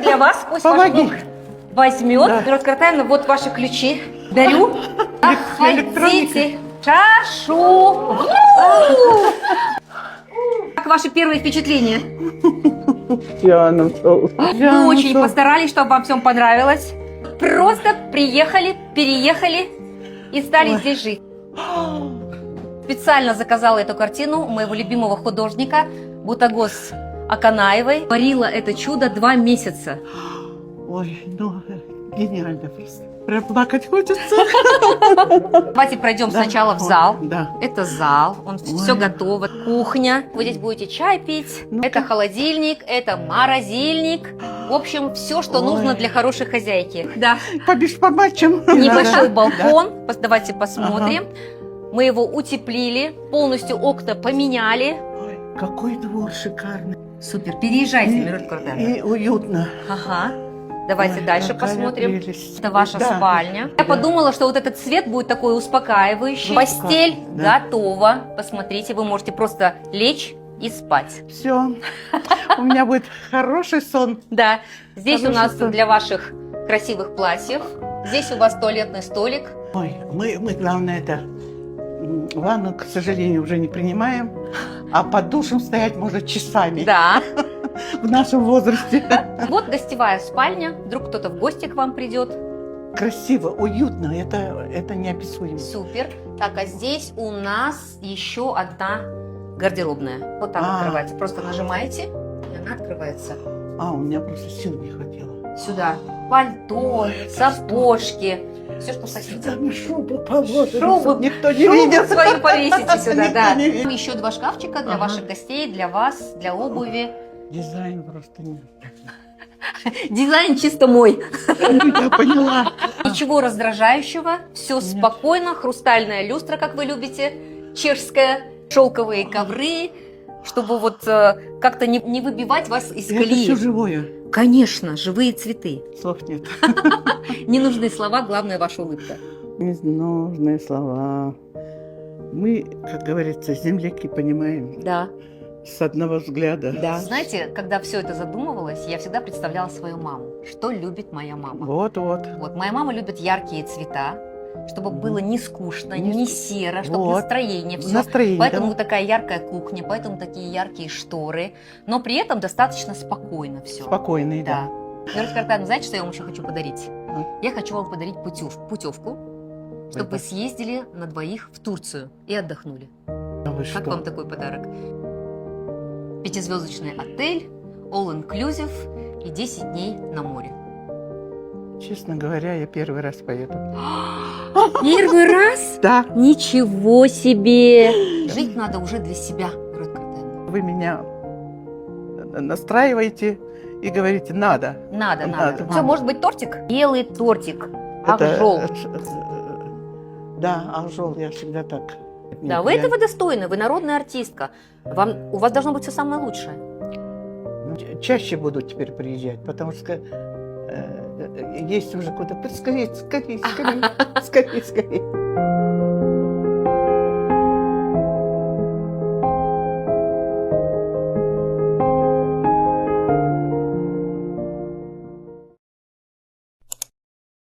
для вас. Пусть Помоги. ваш муж возьмет. Да. Мирот Картаевна, вот ваши ключи. Дарю. Электроника. Заходите. Шашу. Как ваши первые впечатления? Вы очень постарались, чтобы вам всем понравилось. Просто приехали, переехали и стали Ой. здесь жить. Специально заказала эту картину у моего любимого художника Бутагос Аканаевой. Творила это чудо 2 месяца. Ой, ну, гениально просто. Прям плакать хочется. Давайте пройдем Да. сначала в Ой, зал. Да. Это зал, он все Ой. готово. Кухня. Вы здесь будете чай пить. Ну-ка. Это холодильник, это морозильник. В общем, все, что Ой. нужно для хорошей хозяйки. Да. Побежь по матчам. Небольшой Да. балкон. Давайте посмотрим. Мы его утеплили, полностью окна поменяли. Ой, какой двор шикарный. Супер. Переезжайте, Мирот Картаевна. И уютно. Ага. Давайте Ой, дальше какая посмотрим. прелесть. Это ваша Да. спальня. Я Да. подумала, что вот этот цвет будет такой успокаивающий. Ну, Постель да. готова. Посмотрите, вы можете просто лечь и спать. Все. У меня будет хороший сон. Да, здесь у Хороший нас сон. для ваших красивых платьев. Здесь у вас туалетный столик. Ой, мы главное, это ванну, к сожалению, уже не принимаем. А под душем стоять может часами. Да. В нашем возрасте. Вот гостевая спальня. Вдруг кто-то в гости к вам придет. Красиво, уютно. Это неописуемо. Супер. Так, а здесь у нас еще одна гардеробная. Вот так А. открывается. Просто нажимаете, и она открывается. А, у меня просто сил не хватило. Сюда пальто, Ой, это сапожки, все, что хотите. Там и шубу положили, Шубу- чтоб никто не Шубу видел. свою повесите сюда, Никто да. не видит. Еще 2 шкафчика для Ага. ваших гостей, для вас, для обуви. Дизайн просто не... Дизайн чисто мой. Я поняла. Ничего раздражающего, все Нет. спокойно, хрустальная люстра, как вы любите, чешская, шелковые ковры, чтобы вот как-то не выбивать вас из Это все колеи. живое. Конечно, живые цветы. Слов нет. Не нужны слова, главное ваша улыбка. Ненужные слова. Мы, как говорится, земляки понимаем Да. с одного взгляда. Да. Знаете, когда все это задумывалось, я всегда представляла свою маму. Что любит моя мама? Вот. Вот, моя мама любит яркие цвета, чтобы Мгм. было не скучно, Не не ск- серо, чтобы Вот. настроение все. Настроение. Поэтому да. такая яркая кухня, поэтому такие яркие шторы, но при этом достаточно спокойно все. Спокойный, Да. да. Мирот Картаевна, знаете, что я вам еще хочу подарить? А? Я хочу вам подарить путевку, чтобы вы Это- съездили на 2 в Турцию и отдохнули. А вы Как что? вам такой подарок? 5-звездочный отель, all inclusive и 10 дней на море. Честно говоря, я первый раз поеду. Первый раз? Да. Ничего себе! Жить надо уже для себя, Мирот Картаевна. Вы меня настраиваете и говорите, надо. Надо. Надо. Все, может быть, тортик? Белый тортик. Это, Ахжол. Да, ахжол, я всегда так. Да, Нет, вы я- этого достойны, вы народная артистка. У вас должно быть все самое лучшее. Чаще буду теперь приезжать, потому что есть уже куда-то. Скорее.